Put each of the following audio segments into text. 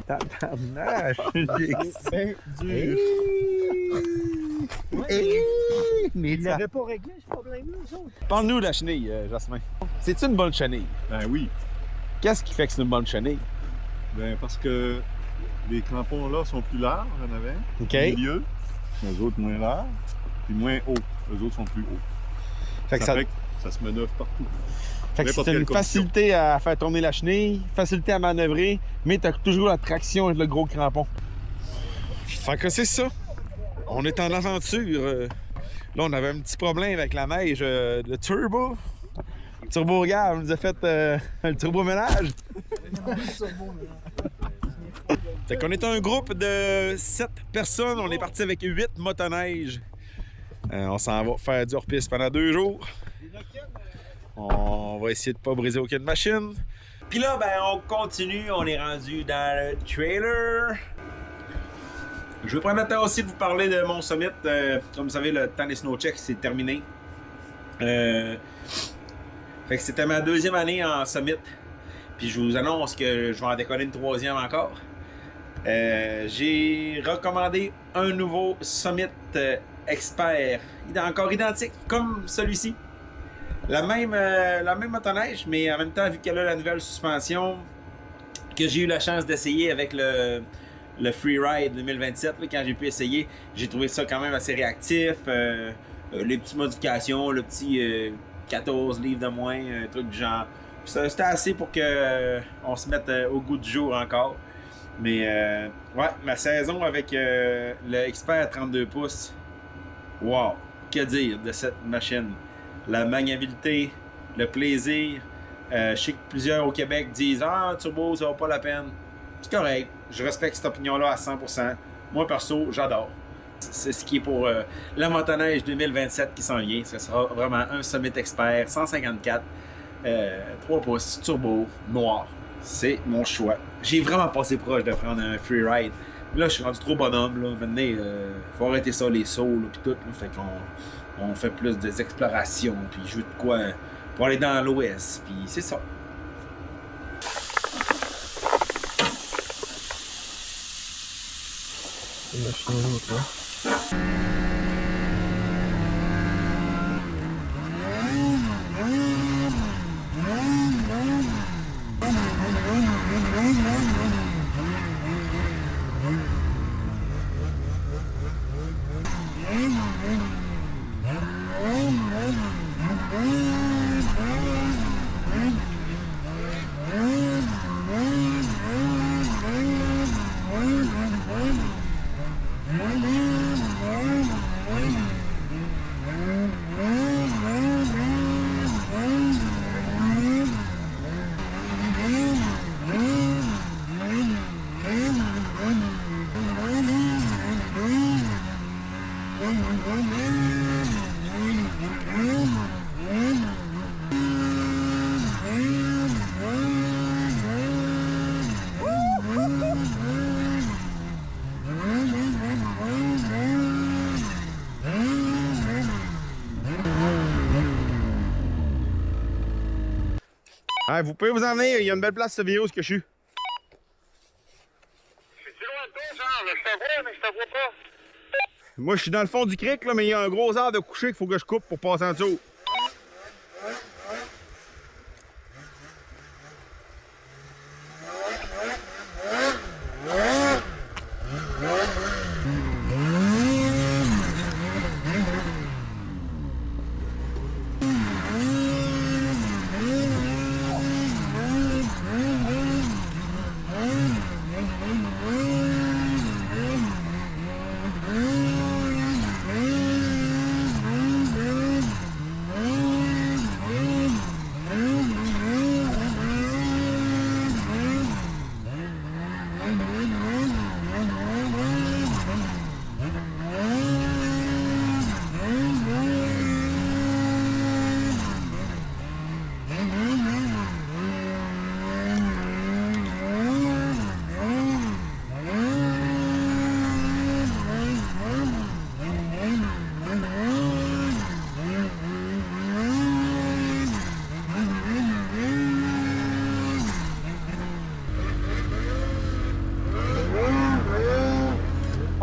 Tabarnache! Ben dur. Mais Ils n'avaient pas réglé ce problème-là, eux autres. Parle-nous de la chenille, Jasmin. C'est-tu une bonne chenille? Ben oui. Qu'est-ce qui fait que c'est une bonne chenille? Ben parce que les crampons là sont plus larges en avant. OK. Au milieu, les autres moins larges, puis moins hauts. Les autres sont plus hauts. Fait que Ça fait que ça se manœuvre partout. Fait que N'importe c'est quelle une facilité à faire tourner la chenille, facilité à manœuvrer, mais t'as toujours la traction avec le gros crampon. Fait que c'est ça. On est en aventure. Là, on avait un petit problème avec la neige. Le turbo. Le turbo regard nous a fait le turbo ménage. Fait qu'on est un groupe de 7 personnes. On est parti avec 8 motoneiges. On s'en va faire du hors-piste pendant 2 jours. On va essayer de pas briser aucune machine. Puis là, ben, on continue. On est rendu dans le trailer. Je vais prendre le temps aussi de vous parler de mon summit. Comme vous savez, le temps des snowchecks, c'est terminé. Fait que c'était ma 2e année en summit. Puis je vous annonce que je vais en décoller une 3e encore. J'ai recommandé un nouveau summit expert. Il est encore identique comme celui-ci. La même motoneige, mais en même temps, vu qu'elle a la nouvelle suspension que j'ai eu la chance d'essayer avec le Freeride 2027, là, quand j'ai pu essayer, j'ai trouvé ça quand même assez réactif. Les petites modifications, le petit 14 livres de moins, un truc du genre. C'était assez pour qu'on se mette au goût du jour encore. Mais ouais, ma saison avec le Expert 32 pouces, wow, que dire de cette machine? La maniabilité, le plaisir. Je sais que plusieurs au Québec disent « Ah, turbo, ça vaut pas la peine. » C'est correct. Je respecte cette opinion-là à 100%. Moi, perso, j'adore. C'est ce qui est pour la motoneige 2027 qui s'en vient. Ce sera vraiment un Summit Expert 154, 3 pouces, turbo, noir. C'est mon choix. J'ai vraiment passé proche de prendre un Freeride. Là, je suis rendu trop bonhomme. Là. Maintenant, faut arrêter ça, les sauts, puis tout. Là. Fait qu'on fait plus des explorations, puis je veux de quoi pour aller dans l'Ouest, puis c'est ça. Hey, vous pouvez vous en venir, il y a une belle place sur Virus que je suis. C'est-tu loin de toi, genre? Je te vois, mais je te vois pas. Moi, je suis dans le fond du creek, là, mais il y a un gros arbre de coucher qu'il faut que je coupe pour passer en dessous.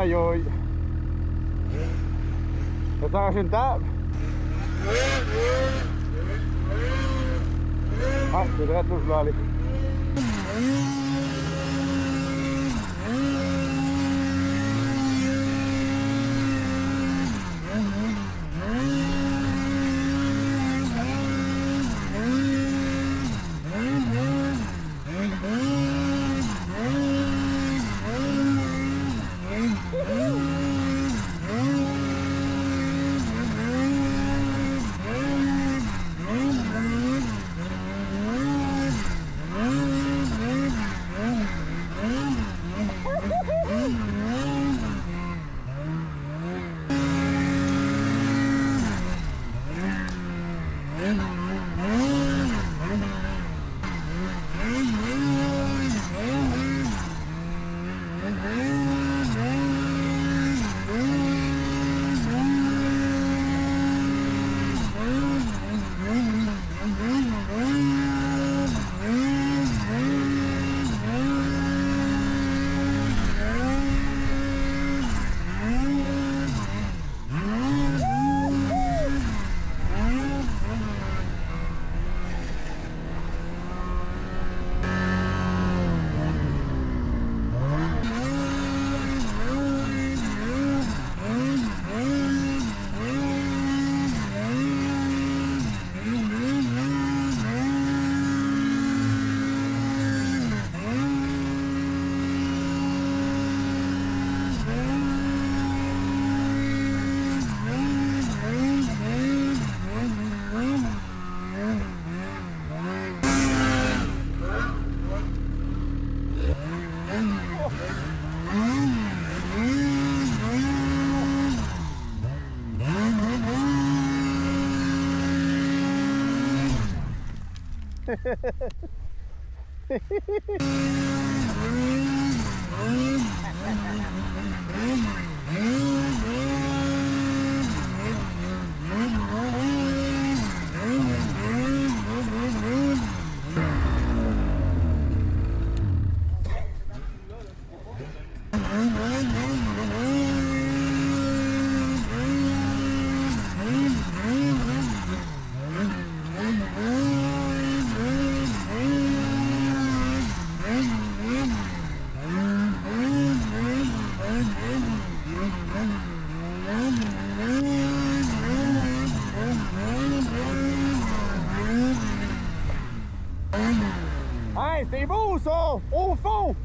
Aïe aïe. Je vais t'arracher une table. Ah, c'est vrai, là, je vais aller. Hey, c'est beau ça! Au fond!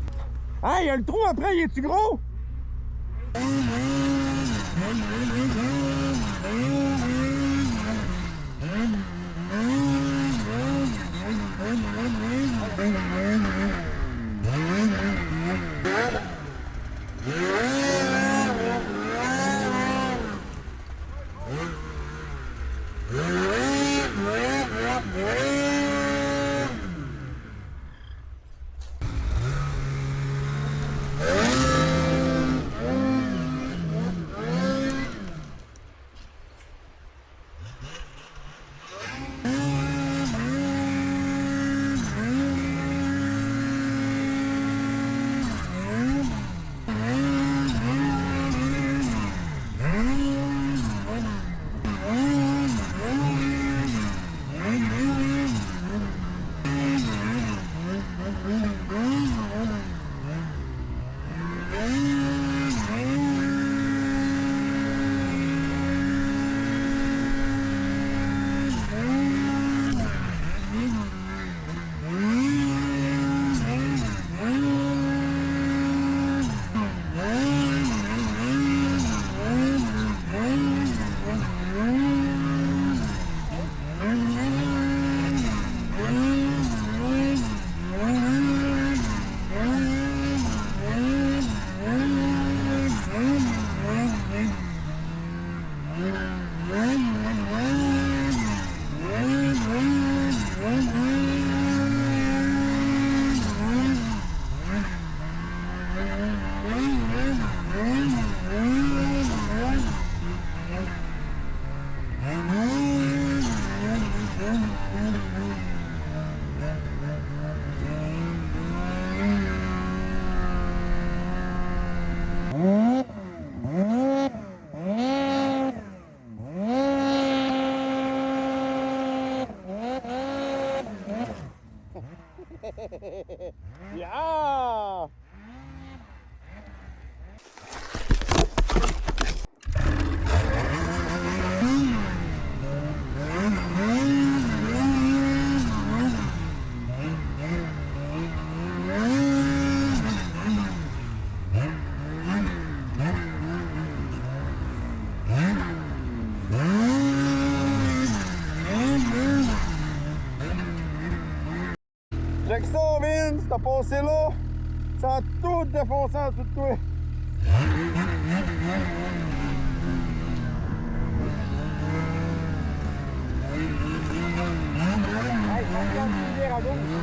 Hey, le trou après, il est-tu gros? Yeah! Check ça, Vince, t'as passé là, ça a tout défoncé en dessous de toi. Hey, ça regarde une bière à gauche.